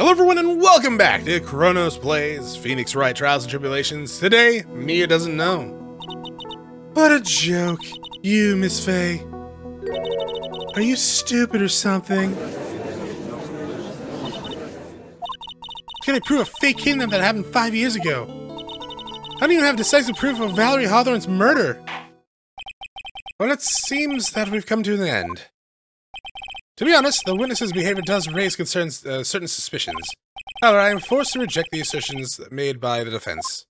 Hello everyone and welcome back to Chronos Plays Phoenix Wright Trials and Tribulations. Today, Mia doesn't know. What a joke. You, Miss Faye. Are you stupid or something? Can I prove a fake kidnap that happened 5 years ago? How do you have decisive proof of Valerie Hawthorne's murder? Well, it seems that we've come to an end. To be honest, the witness's behavior does raise certain suspicions. However, I am forced to reject the assertions made by the defense.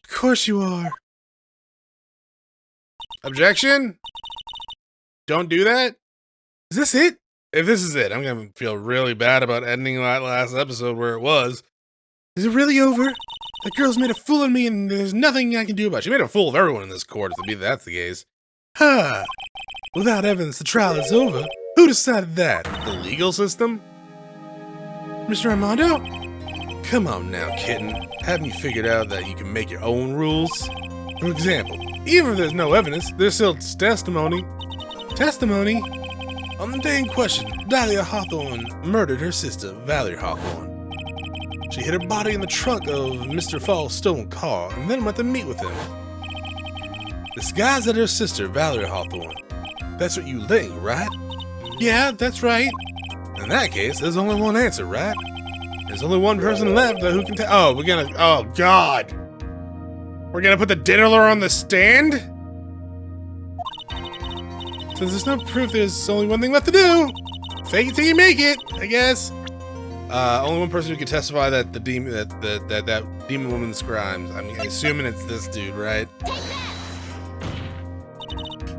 Of course you are. Objection? Don't do that? Is this it? If this is it, I'm gonna feel really bad about ending that last episode where it was. Is it really over? The girl's made a fool of me and there's nothing I can do about it. She made a fool of everyone in this court, if that's the case. Huh. Without evidence, the trial is over. Who decided that? The legal system? Mr. Armando? Come on now, kitten. Haven't you figured out that you can make your own rules? For example, even if there's no evidence, there's still testimony. Testimony? On the day in question, Dahlia Hawthorne murdered her sister, Valerie Hawthorne. She hid her body in the trunk of Mr. Fall's stolen car and then went to meet with him. Disguised as her sister, Valerie Hawthorne. That's what you think, right? Yeah, that's right. In that case, there's only one answer, right? There's only one person left who can tell. Oh, oh God. We're gonna put the diddler on the stand? Since there's no proof, there's only one thing left to do. Fake it till you make it, I guess. Only one person who can testify that the demon, that demon woman's crimes. I mean, assuming it's this dude, right?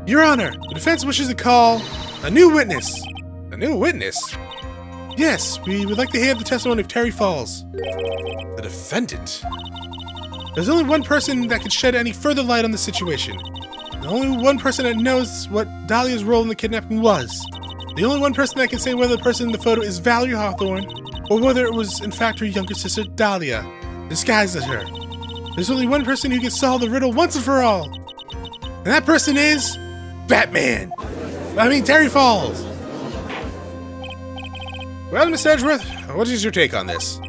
Your Honor, the defense wishes to call a new witness. A new witness? Yes, we would like to hear the testimony of Terry Falls. The defendant? There's only one person that could shed any further light on the situation. The only one person that knows what Dahlia's role in the kidnapping was. The only one person that can say whether the person in the photo is Valerie Hawthorne or whether it was in fact her younger sister Dahlia, disguised as her. There's only one person who can solve the riddle once and for all. And that person is Batman! Terry Falls! Well, Miss Edgeworth, what is your take on this?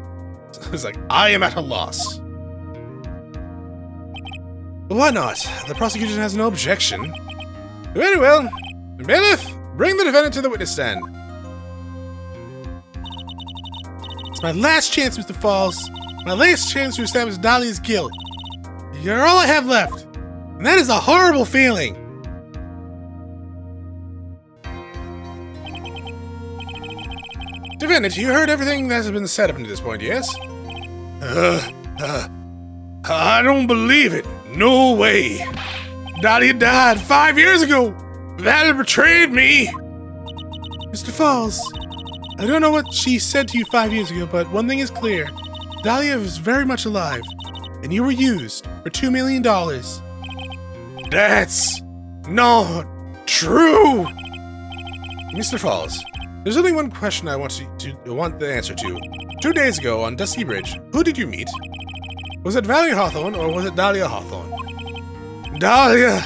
It's like, I am at a loss. Why not? The prosecution has no objection. Very well. Bailiff, bring the defendant to the witness stand. It's my last chance, Mr. Falls. My last chance to establish Dahlia's guilt. You're all I have left. And that is a horrible feeling. Defendant, you heard everything that has been said up to this point, yes? I don't believe it. No way. Dahlia died 5 years ago. Valerie betrayed me. Mr. Falls, I don't know what she said to you 5 years ago, but one thing is clear. Dahlia is very much alive, and you were used for $2 million. That's not true. Mr. Falls, there's only one question I want the answer to. 2 days ago on Dusty Bridge, who did you meet? Was it Valerie Hawthorne or was it Dahlia Hawthorne? Dahlia,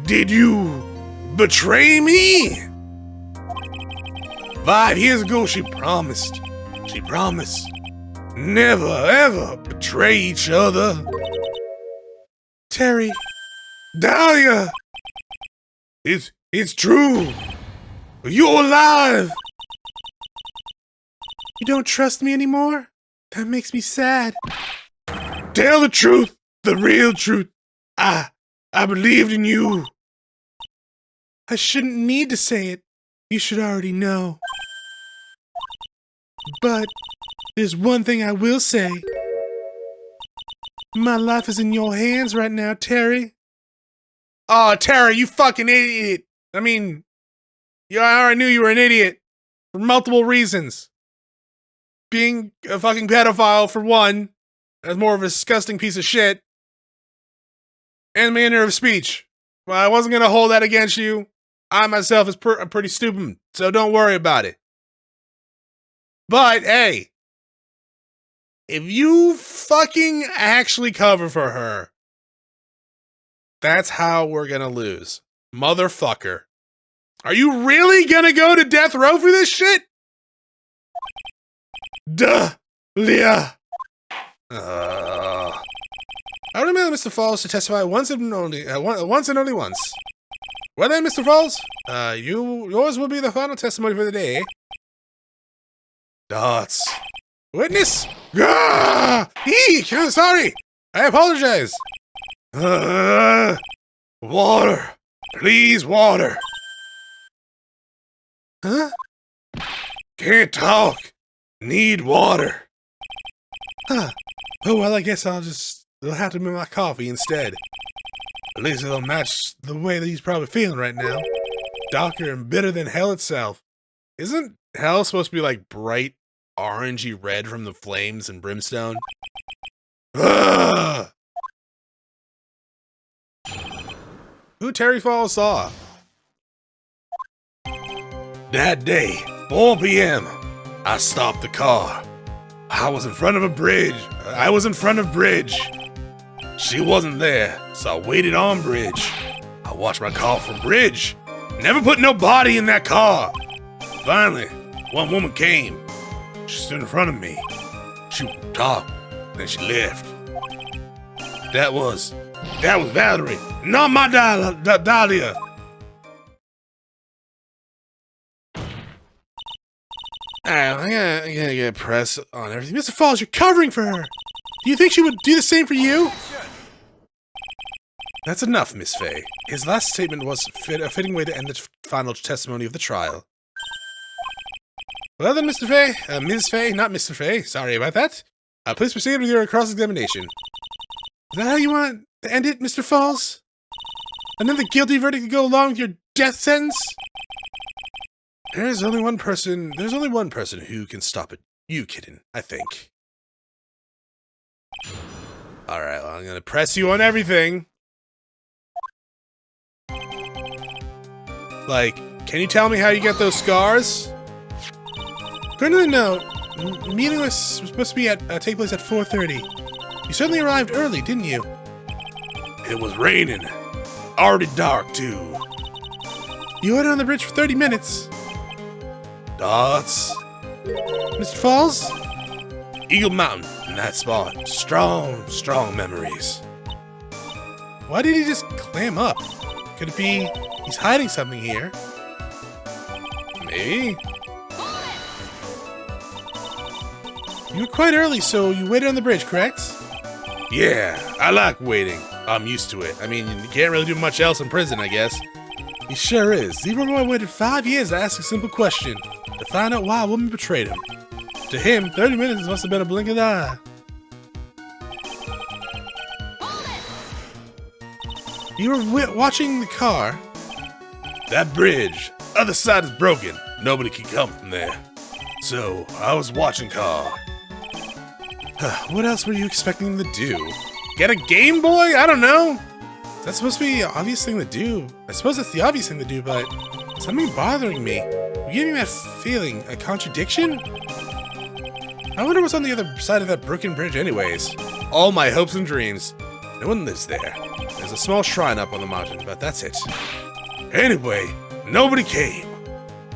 did you betray me? 5 years ago she promised never ever betray each other. Terry. Dahlia! It's true. You're alive! You don't trust me anymore? That makes me sad. Tell the truth, the real truth. I believed in you. I shouldn't need to say it. You should already know. But there's one thing I will say. My life is in your hands right now, Terry. Oh, Terry, you fucking idiot. I already knew you were an idiot. For multiple reasons. Being a fucking pedophile, for one. That's more of a disgusting piece of shit. And manner of speech. Well, I wasn't gonna hold that against you. I myself is pretty stupid, so don't worry about it. But, hey. If you fucking actually cover for her, that's how we're gonna lose. Motherfucker. Are you really gonna go to death row for this shit? Duh, Leah. I remember Mr. Falls to testify once and only once. Well then, Mr. Falls, yours will be the final testimony for the day. Dots. Witness? I'm sorry. I apologize. Water. Please, water. Huh? Can't talk. Need water. Huh. Oh, well, I guess it'll have to be my coffee instead. At least it'll match the way that he's probably feeling right now. Darker and bitter than hell itself. Isn't hell supposed to be like bright orangey red from the flames and brimstone? Ugh! Who Terry Falls saw? That day, 4 p.m., I stopped the car. I was in front of bridge. She wasn't there, so I waited on bridge. I watched my car from bridge. Never put no body in that car. Finally, one woman came. She stood in front of me. She talked, then she left. That was Valerie, not my Dahlia. I gotta get press on everything. Mr. Falls, you're covering for her. Do you think she would do the same for you? That's enough, Miss Fay. His last statement was a fitting way to end the final testimony of the trial. Well then, Mr. Fay, Ms. Fay, not Mr. Fay, sorry about that. Please proceed with your cross-examination. Is that how you want to end it, Mr. Falls? And then the guilty verdict to go along with your death sentence? There's only one person who can stop it. You, kitten, I think. Alright, well, I'm gonna press you on everything. Like, can you tell me how you get those scars? According to the note, the meeting was supposed to take place at 4:30. You certainly arrived early, didn't you? It was raining. Already dark, too. You waited on the bridge for 30 minutes. Dots. Mr. Falls? Eagle Mountain, in that spot. Strong memories. Why did he just clam up? Could it be he's hiding something here? Maybe. You were quite early, so you waited on the bridge, correct? Yeah, I like waiting. I'm used to it. I mean, you can't really do much else in prison, I guess. He sure is. Zebra Boy waited 5 years to ask a simple question, to find out why a woman betrayed him. To him, 30 minutes must have been a blink of the eye. You were watching the car. That bridge, other side is broken. Nobody can come from there. So, I was watching car. What else were you expecting him to do? Get a Game Boy? I don't know. That's supposed to be the obvious thing to do. I suppose that's the obvious thing to do, but something bothering me. You're giving me that feeling, a contradiction? I wonder what's on the other side of that broken bridge anyways. All my hopes and dreams. No one lives there. There's a small shrine up on the mountain, but that's it. Anyway, nobody came.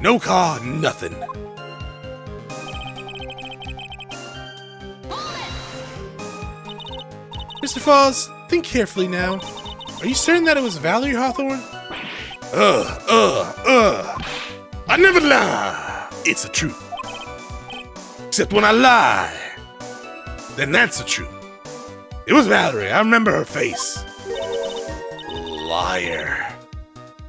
No car, nothing. Mr. Falls, think carefully now. Are you certain that it was Valerie Hawthorne? I never lie. It's the truth. Except when I lie, then that's the truth. It was Valerie. I remember her face. Liar.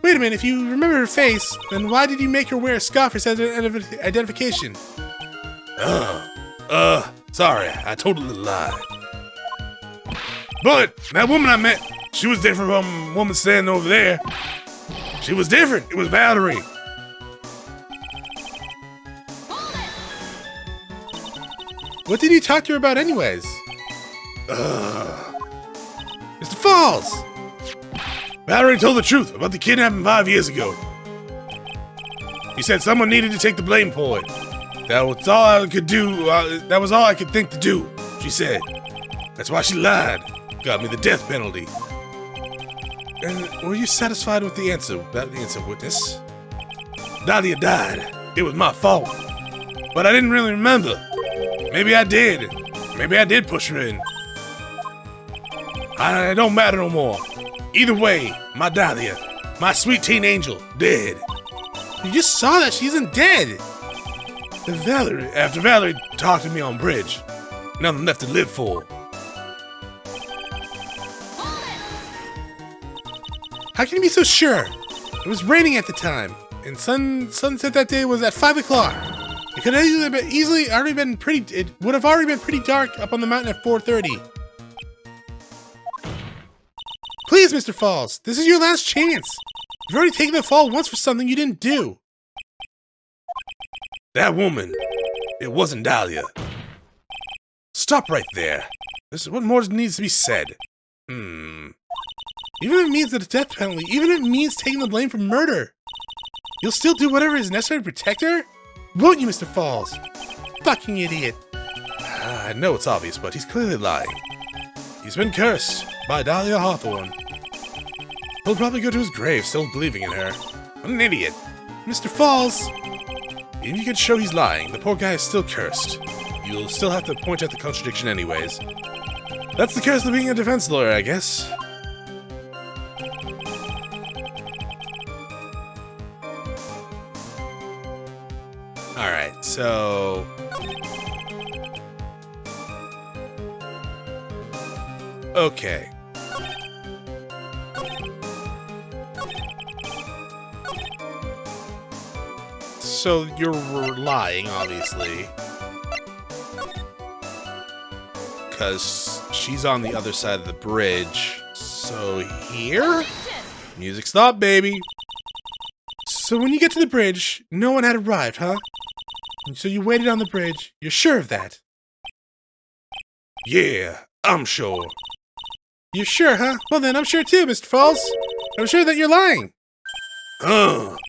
Wait a minute, if you remember her face, then why did you make her wear a scarf as identification? Sorry, I totally lied. But that woman I met, she was different from the woman standing over there. She was different. It was Valerie. What did you talk to her about anyways? Mr. Falls! Valerie told the truth about the kidnapping 5 years ago. He said someone needed to take the blame for it. That was all I could do. That was all I could think to do, she said. That's why she lied. Got me the death penalty. And were you satisfied with the answer, witness? Dahlia died. It was my fault. But I didn't really remember. Maybe I did. Maybe I did push her in. It don't matter no more. Either way, my Dahlia, my sweet teen angel, dead. You just saw that. She isn't dead. After Valerie talked to me on bridge, nothing left to live for. How can you be so sure? It was raining at the time, and sunset that day was at 5 o'clock. It could have it would have already been pretty dark up on the mountain at 4:30. Please, Mr. Falls, this is your last chance. You've already taken the fall once for something you didn't do. That woman, it wasn't Dahlia. Stop right there. This is what more needs to be said. Even if it means the death penalty, even if it means taking the blame for murder, you'll still do whatever is necessary to protect her? Won't you, Mr. Falls? Fucking idiot. I know it's obvious, but he's clearly lying. He's been cursed by Dahlia Hawthorne. He'll probably go to his grave still believing in her. What an idiot. Mr. Falls! Even if you can show he's lying, the poor guy is still cursed. You'll still have to point out the contradiction anyways. That's the curse of being a defense lawyer, I guess. Alright, so... Okay. So you're lying, obviously. Because she's on the other side of the bridge. So here? Music stop, baby. So when you get to the bridge, no one had arrived, huh? So you waited on the bridge. You're sure of that? Yeah, I'm sure. You're sure, huh? Well then, I'm sure too, Mr. Falls. I'm sure that you're lying. What?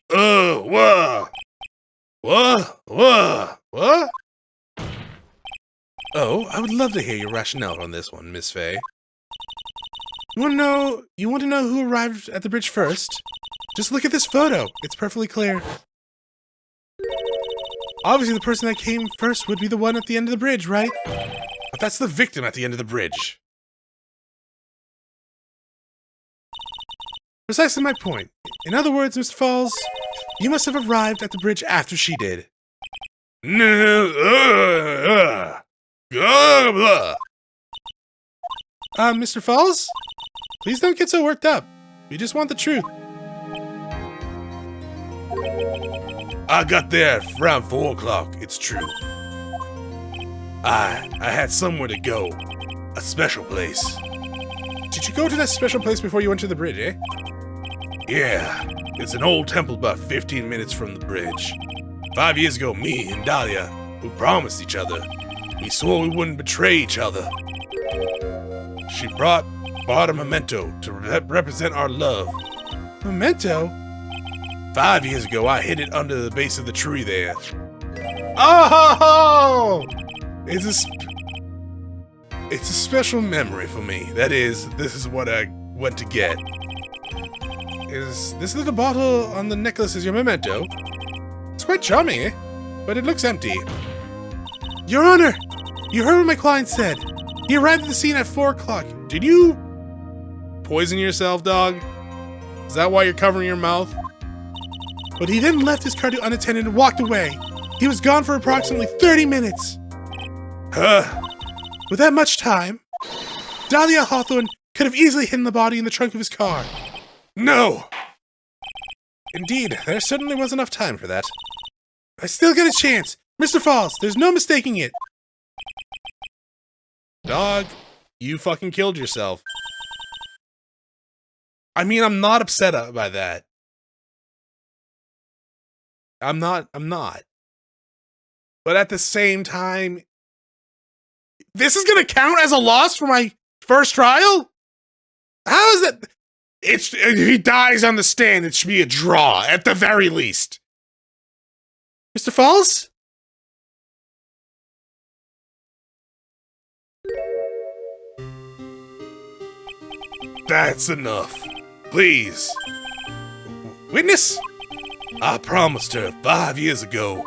Oh, I would love to hear your rationale on this one, Miss Faye. You want to know who arrived at the bridge first? Just look at this photo. It's perfectly clear. Obviously, the person that came first would be the one at the end of the bridge, right? But that's the victim at the end of the bridge. Precisely my point. In other words, Mr. Falls, you must have arrived at the bridge after she did. Mr. Falls? Please don't get so worked up. We just want the truth. I got there around 4 o'clock, it's true. I had somewhere to go. A special place. Did you go to that special place before you went to the bridge, eh? Yeah, it's an old temple about 15 minutes from the bridge. 5 years ago, me and Dahlia, we promised each other. We swore we wouldn't betray each other. She brought a memento to represent our love. Memento? 5 years ago, I hid it under the base of the tree there. Oh! It's a special memory for me. That is, this is what I went to get. Is this little bottle on the necklace is your memento? It's quite charming, eh? But it looks empty. Your Honor! You heard what my client said. He arrived at the scene at 4 o'clock. Did you poison yourself, dog? Is that why you're covering your mouth? But he then left his car unattended and walked away. He was gone for approximately 30 minutes. With that much time, Dahlia Hawthorne could have easily hidden the body in the trunk of his car. No! Indeed, there certainly was enough time for that. I still get a chance. Mr. Falls, there's no mistaking it. Dog, you fucking killed yourself. I mean, I'm not upset by that. I'm not. But at the same time, this is gonna count as a loss for my first trial? How is that? If he dies on the stand, it should be a draw, at the very least. Mr. Falls? That's enough. Please. Witness? I promised her 5 years ago,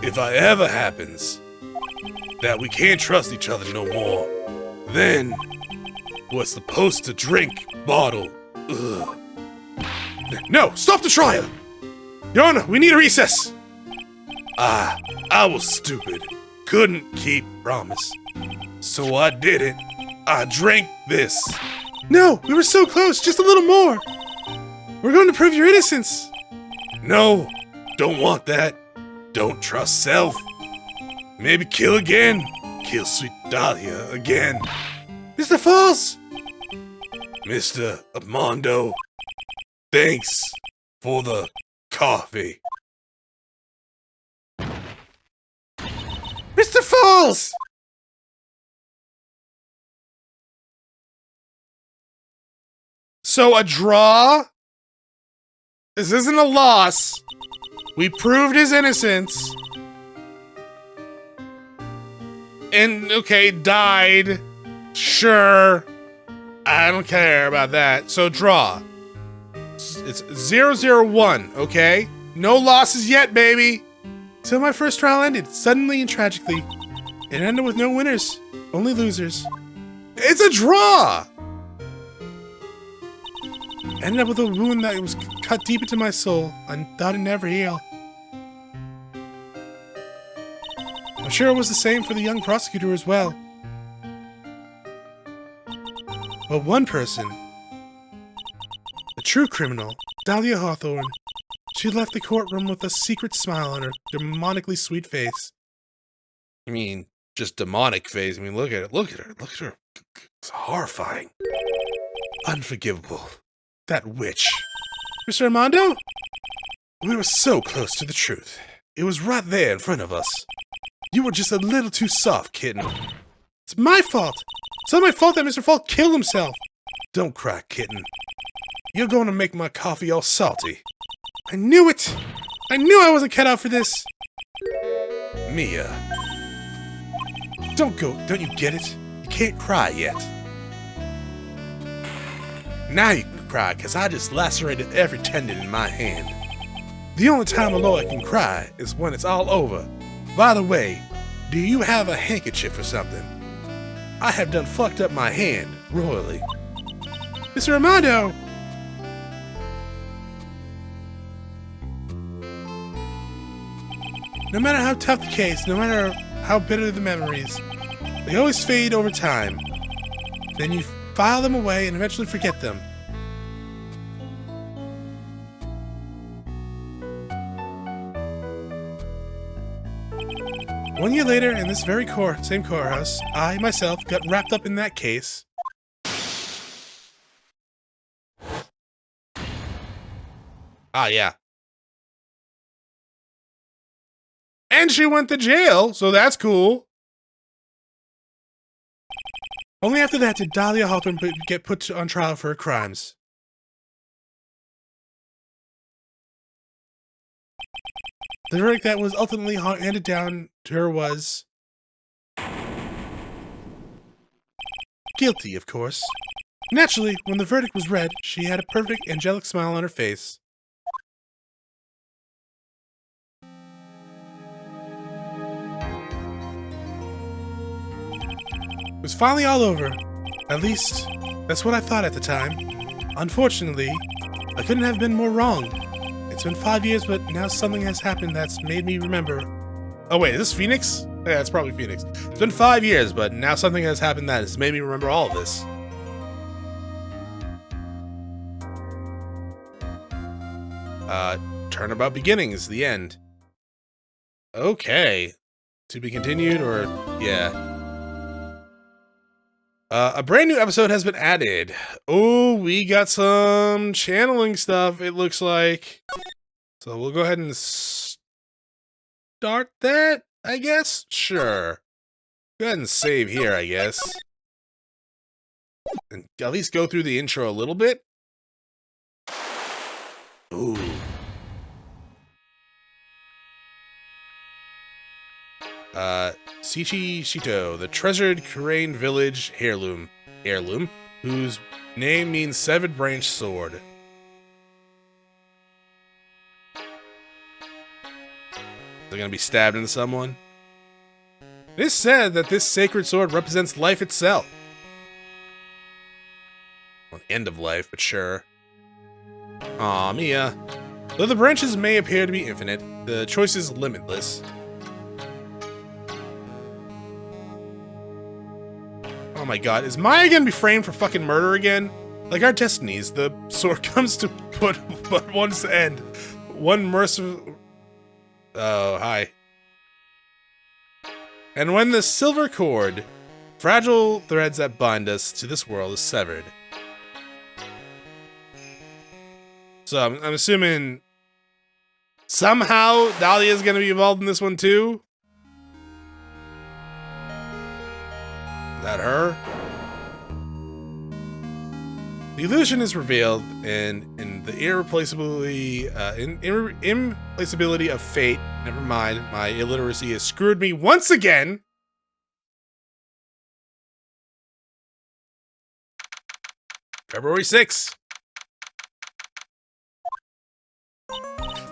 if I ever happens, that we can't trust each other no more, then we're supposed to drink bottle. Ugh. No, stop the trial! Your Honor, we need a recess! I was stupid. Couldn't keep promise. So I did it. I drank this. No, we were so close, just a little more. We're going to prove your innocence. No, don't want that. Don't trust self. Maybe kill again. Kill sweet Dahlia again. Mr. Falls! Mr. Armando, thanks for the coffee. Mr. Falls! So a draw? This isn't a loss. We proved his innocence. And, okay, died. Sure. I don't care about that. So draw. It's 0-0-1, okay? No losses yet, baby. Till my first trial ended, suddenly and tragically. It ended with no winners, only losers. It's a draw! Ended up with a wound that was cut deep into my soul. I thought it'd never heal. I'm sure it was the same for the young prosecutor as well. But one person, a true criminal, Dahlia Hawthorne, she left the courtroom with a secret smile on her demonically sweet face. I mean, just demonic face. I mean, look at it. Look at her. Look at her. It's horrifying. Unforgivable. That witch. Mr. Armando? We were so close to the truth. It was right there in front of us. You were just a little too soft, kitten. It's my fault. It's not my fault that Mr. Falk killed himself. Don't cry, kitten. You're going to make my coffee all salty. I knew it! I knew I wasn't cut out for this! Mia. Don't go, don't you get it? You can't cry yet. Now you can cry, because I just lacerated every tendon in my hand. The only time a lawyer can cry is when it's all over. By the way, do you have a handkerchief or something? I have done fucked up my hand, royally. Mr. Armando! No matter how tough the case, no matter how bitter the memories, they always fade over time. Then you file them away and eventually forget them. One year later, in this very same courthouse, I, myself, got wrapped up in that case. Ah, yeah. And she went to jail, so that's cool. Only after that did Dahlia Hawthorne get put on trial for her crimes. The verdict that was ultimately handed down to her was... guilty, of course. Naturally, when the verdict was read, she had a perfect angelic smile on her face. It was finally all over. At least, that's what I thought at the time. Unfortunately, I couldn't have been more wrong. It's been 5 years, but now something has happened that's made me remember. Oh wait, is this Phoenix? Yeah, it's probably Phoenix. It's been 5 years, but now something has happened that has made me remember all of this. Turnabout Beginnings, the end. Okay. To be continued, or... yeah. A brand new episode has been added. Oh, we got some channeling stuff, it looks like. So we'll go ahead and start that, I guess? Sure. Go ahead and save here, I guess. And at least go through the intro a little bit. Ooh. Sichi Shito, the treasured Kurain village heirloom, whose name means severed branch sword. They're gonna be stabbed into someone. It is said that this sacred sword represents life itself. Well, the end of life, but sure. Aw, Mia. Though the branches may appear to be infinite, the choice is limitless. Oh my god, is Maya gonna be framed for fucking murder again? Like our destinies, the sword comes to put but one's end. One merciful... Oh, hi. And when the silver cord, fragile threads that bind us to this world, is severed. So I'm assuming somehow Dahlia is going to be involved in this one too? Is that her? The illusion is revealed in the irreplaceability of fate. Never mind, my illiteracy has screwed me once again. February 6th.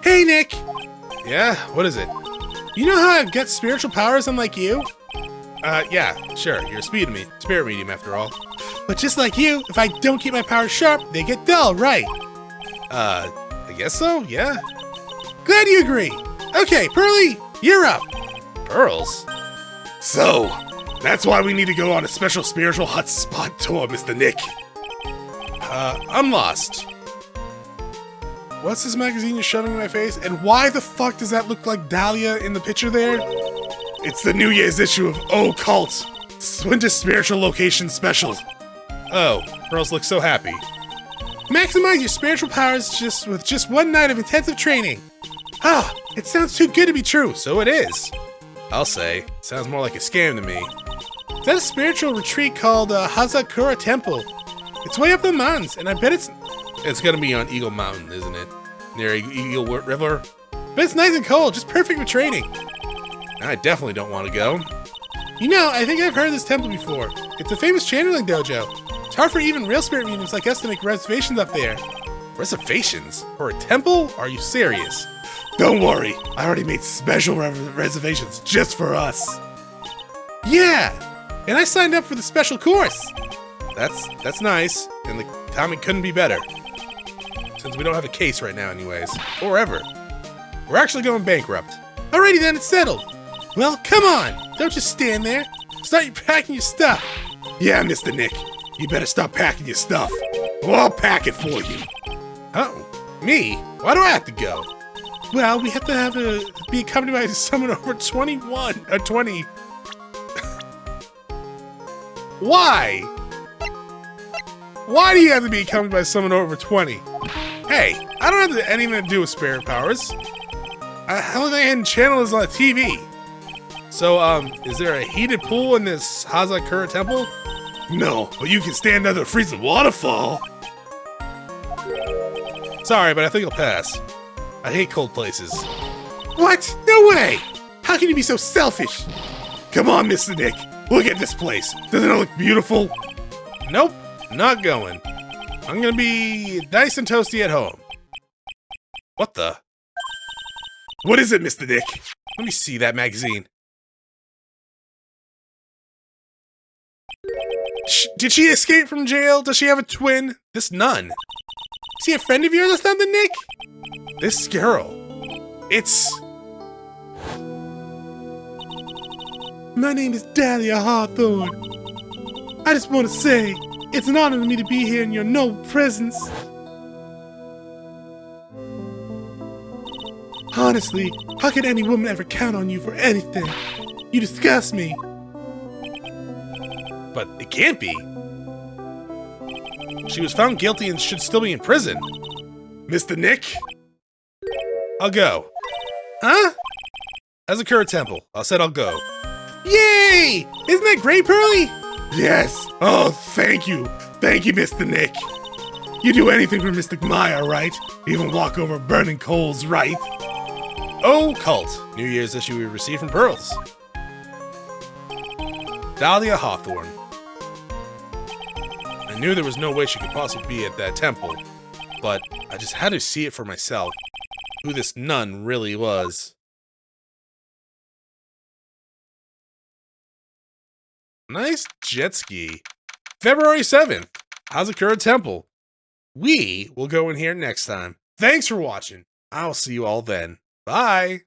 Hey, Nick! Yeah, what is it? You know how I've got spiritual powers unlike you? Yeah, sure, you're a spirit medium after all. But just like you, if I don't keep my powers sharp, they get dull, right? I guess so, yeah. Glad you agree. Okay, Pearly, you're up. Pearls? So, that's why we need to go on a special spiritual hotspot tour, Mr. Nick. I'm lost. What's this magazine you're shoving in my face? And why the fuck does that look like Dahlia in the picture there? It's the New Year's issue of Occult. Winter Spiritual Location Special. Oh, Pearls looks so happy. Maximize your spiritual powers with just one night of intensive training. Ah, it sounds too good to be true, so it is. I'll say, sounds more like a scam to me. Is that a spiritual retreat called Hazakura Temple? It's way up the mountains, and I bet it's gonna be on Eagle Mountain, isn't it? Near Eagle River. But it's nice and cold, just perfect for training. I definitely don't want to go. You know, I think I've heard of this temple before. It's a famous channeling dojo. It's hard for even real spirit mediums like us to make reservations up there. Reservations? For a temple? Are you serious? Don't worry, I already made special reservations just for us. Yeah, and I signed up for the special course. That's nice, and the timing couldn't be better. Since we don't have a case right now anyways, or ever. We're actually going bankrupt. Alrighty then, it's settled. Well, come on, don't just stand there. Start packing your stuff. Yeah, Mr. Nick, you better start packing your stuff. Or I'll pack it for you. Oh, me? Why do I have to go? Well, we have to be accompanied by someone over 21, or 20. Why? Why do you have to be accompanied by someone over 20? Hey, I don't have anything to do with spirit powers. The only thing I can channel is on the TV. So, is there a heated pool in this Hazakura temple? No, but you can stand under a freezing waterfall. Sorry, but I think I'll pass. I hate cold places. What? No way! How can you be so selfish? Come on, Mr. Nick. Look at this place. Doesn't it look beautiful? Nope, not going. I'm gonna be nice and toasty at home. What the? What is it, Mr. Nick? Let me see that magazine. Did she escape from jail? Does she have a twin? This nun. Is he a friend of yours or something, Nick? This girl. It's... My name is Dahlia Hawthorne. I just want to say, it's an honor for me to be here in your noble presence. Honestly, how could any woman ever count on you for anything? You disgust me. But it can't be. She was found guilty and should still be in prison. Mr. Nick? I'll go. Huh? Hazakura Temple. I said I'll go. Yay! Isn't that great, Pearly? Yes. Oh, thank you. Thank you, Mr. Nick. You do anything for Mr. Maya, right? Even walk over burning coals, right? Oh, Cult. New Year's issue we received from Pearls. Dahlia Hawthorne. I knew there was no way she could possibly be at that temple, but I just had to see it for myself, who this nun really was. Nice jet ski. February 7th, Hazakura Temple. We will go in here next time. Thanks for watching. I'll see you all then. Bye.